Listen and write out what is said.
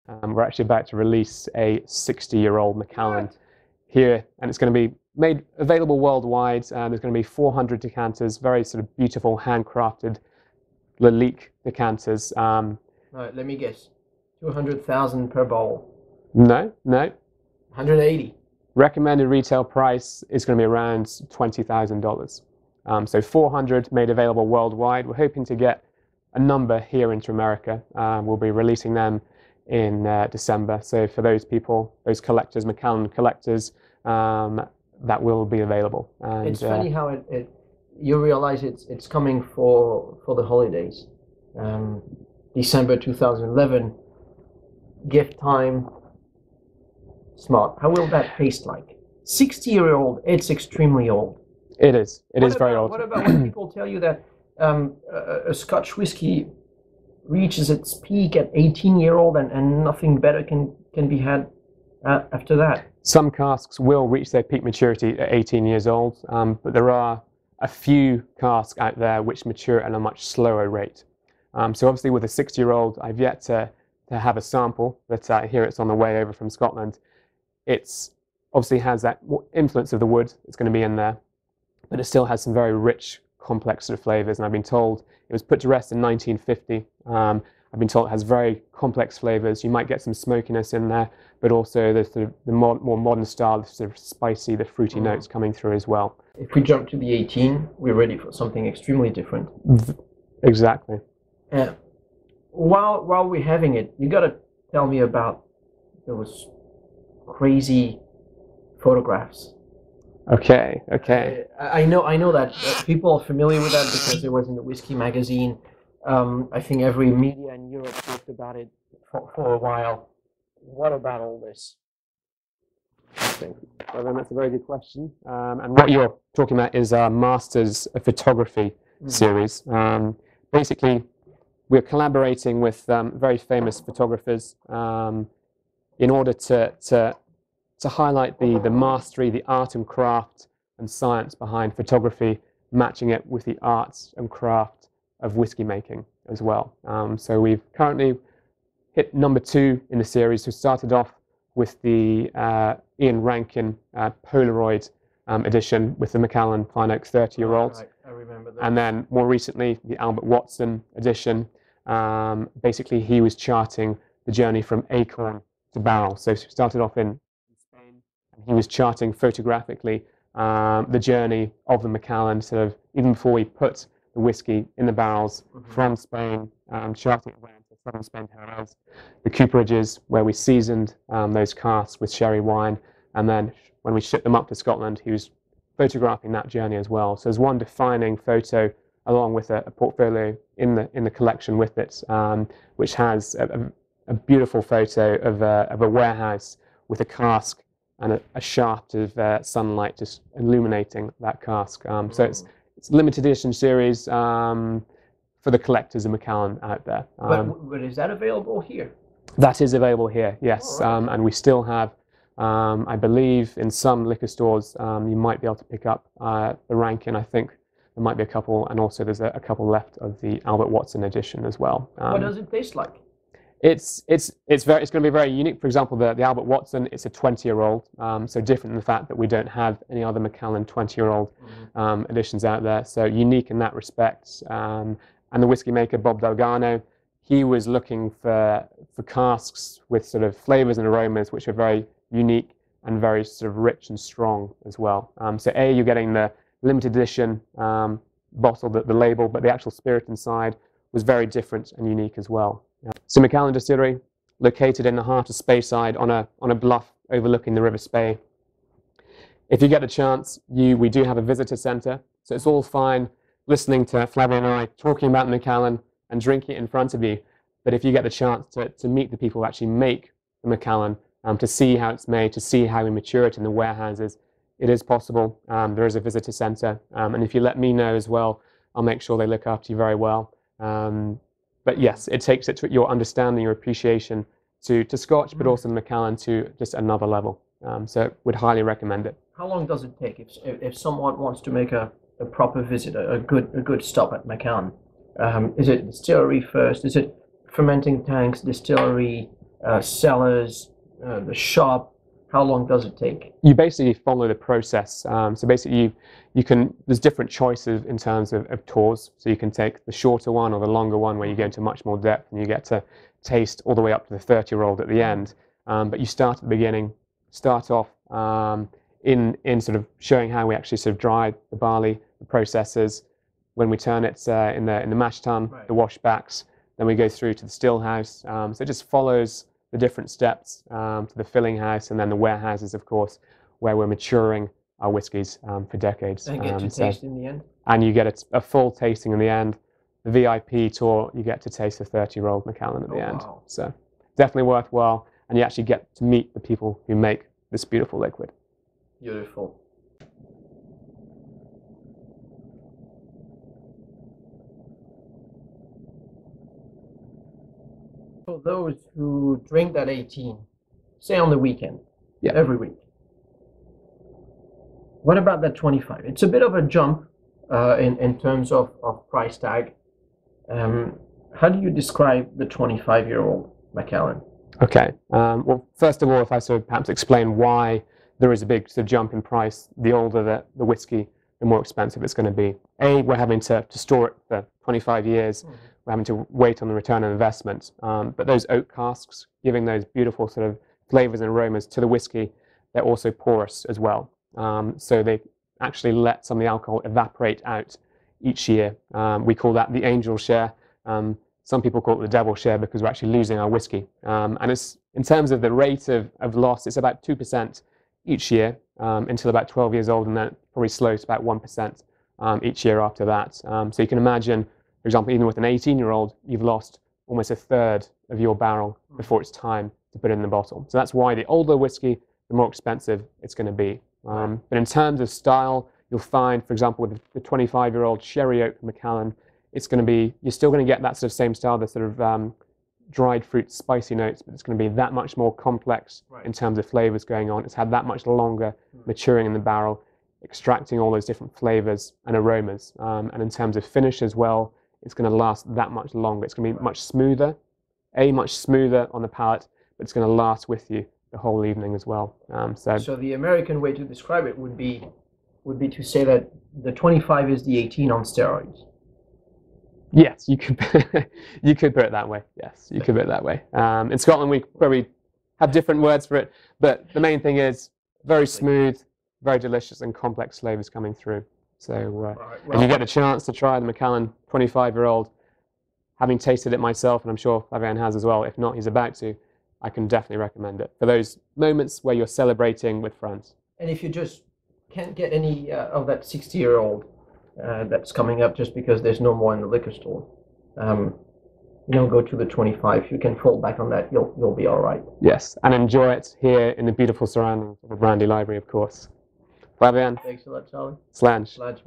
We're actually about to release a 60-year-old Macallan What? here, and it's going to be made available worldwide. There's going to be 400 decanters, very sort of beautiful, handcrafted Lalique decanters. Right, let me guess. 200,000 per bowl. No. 180. Recommended retail price is going to be around $20,000. So 400 made available worldwide. We're hoping to get a number here into America. We'll be releasing them in December. So for those people, those collectors, Macallan collectors, that will be available. And, it's funny how you realize it's coming for the holidays. December 2011, gift time. Smart. How will that taste like? 60-year-old, it's extremely old. It is. It is very old. What about when people tell you that a Scotch whiskey reaches its peak at 18-year-old and nothing better can be had after that? Some casks will reach their peak maturity at 18 years old, but there are a few casks out there which mature at a much slower rate. So obviously with a 60-year-old, I've yet to have a sample, but I hear it's on the way over from Scotland. It's obviously has that influence of the wood that's going to be in there, but it still has some very rich, complex sort of flavors. And I've been told it was put to rest in 1950. I've been told it has very complex flavors. You might get some smokiness in there, but also the sort of the more modern style, the sort of spicy, the fruity notes coming through as well. If we jump to the 18, we're ready for something extremely different. Exactly. While we're having it, you got to tell me about those crazy photographs. Okay. I know that people are familiar with that because it was in the whiskey magazine. I think every media in Europe talked about it for a while. What about all this? Well, then that's a very good question. And what you're talking about is our Masters of Photography series. Basically, we're collaborating with very famous photographers in order to highlight the mastery, the art and craft and science behind photography, matching it with the arts and craft of whiskey making as well. So we've currently hit number 2 in the series. We started off with the Ian Rankin Polaroid edition with the Macallan Pine Oak 30-year-old. Right, I remember that. And then more recently, the Albert Watson edition. Basically, he was charting the journey from acorn to barrel. So we started off in Spain, and he was charting photographically the journey of the Macallan, sort of even before we put the whiskey in the barrels from Spain, charting it around to southern Spain, Jerez, the cooperages where we seasoned those casks with sherry wine, and then when we shipped them up to Scotland, he was photographing that journey as well. So there's one defining photo along with a portfolio in the collection with it, which has a beautiful photo of a warehouse with a cask and a shaft of sunlight just illuminating that cask. So it's a limited edition series for the collectors of Macallan out there. But is that available here? That is available here, yes. Right. And we still have, I believe, in some liquor stores, you might be able to pick up the Rankin. I think there might be a couple, and also there's a couple left of the Albert Watson edition as well. What does it taste like? It's going to be very unique. For example, the Albert Watson, it's a 20-year-old, so different in the fact that we don't have any other Macallan 20-year-old editions out there. So unique in that respect. And the whiskey maker Bob Delgano, he was looking for casks with sort of flavors and aromas which are very unique and very sort of rich and strong as well. So you're getting the limited edition bottle, the label, but the actual spirit inside was very different and unique as well. So Macallan Distillery, located in the heart of Speyside on a bluff overlooking the River Spey. If you get a chance, we do have a visitor centre, so it's all fine listening to Flavia and I talking about Macallan and drinking it in front of you. But if you get the chance to meet the people who actually make the Macallan, to see how it's made, to see how we mature it in the warehouses, it is possible. There is a visitor centre, and if you let me know as well, I'll make sure they look after you very well. But yes, it takes it to your understanding, your appreciation to Scotch, but also the Macallan to just another level. So would highly recommend it. How long does it take if someone wants to make a proper visit, a good stop at Macallan? Is it distillery first? Is it fermenting tanks, distillery, cellars, the shop? How long does it take? You basically follow the process. So basically, there's different choices in terms of tours. So you can take the shorter one or the longer one, where you go into much more depth and you get to taste all the way up to the 30-year-old at the end. But you start at the beginning, start off in sort of showing how we actually sort of dry the barley, the processes, when we turn it in the mash tun, the washbacks. Then we go through to the still house. So it just follows the different steps to the filling house, and then the warehouses, of course, where we're maturing our whiskies for decades. And get to taste in the end? And you get a full tasting in the end. The VIP tour, you get to taste the 30-year-old Macallan at the end. Wow. So definitely worthwhile, and you actually get to meet the people who make this beautiful liquid. Beautiful. For those who drink that 18, say on the weekend, every week, what about that 25? It's a bit of a jump in terms of price tag. How do you describe the 25-year-old Macallan? Okay. Well, first of all, if I sort of perhaps explain why there is a big sort of jump in price, the older the whiskey, the more expensive it's going to be. We're having to store it for 25 years. We're having to wait on the return on investment. But those oak casks, giving those beautiful sort of flavors and aromas to the whiskey, they're also porous as well. So they actually let some of the alcohol evaporate out each year. We call that the angel share. Some people call it the devil share because we're actually losing our whiskey. And it's, in terms of the rate of loss, it's about 2% each year until about 12 years old, and then it probably slows to about 1% each year after that. So you can imagine, for example, even with an 18-year-old, you've lost almost a third of your barrel before it's time to put it in the bottle. So that's why the older whiskey, the more expensive it's going to be. But in terms of style, you'll find, for example, with the 25-year-old Sherry Oak Macallan, it's going to be, you're still going to get that sort of same style, the sort of dried fruit, spicy notes, but it's going to be that much more complex in terms of flavors going on. It's had that much longer maturing in the barrel, extracting all those different flavors and aromas. And in terms of finish as well, it's going to last that much longer. It's going to be much smoother, much smoother on the palate, but it's going to last with you the whole evening as well. So the American way to describe it would be to say that the 25 is the 18 on steroids. Yes, you could you could put it that way. Yes, you could put it that way. In Scotland, we probably have different words for it, but the main thing is very smooth, very delicious, and complex flavors coming through. So if you get a chance to try the Macallan 25-year-old, having tasted it myself, and I'm sure Fabian has as well, if not, he's about to, I can definitely recommend it for those moments where you're celebrating with friends. And if you just can't get any of that 60-year-old that's coming up just because there's no more in the liquor store, go to the 25. You can fall back on that. You'll be all right. Yes, and enjoy it here in the beautiful surroundings of the Brandy Library, of course. Fabian. Thanks a lot, Charlie. Slange. Slange.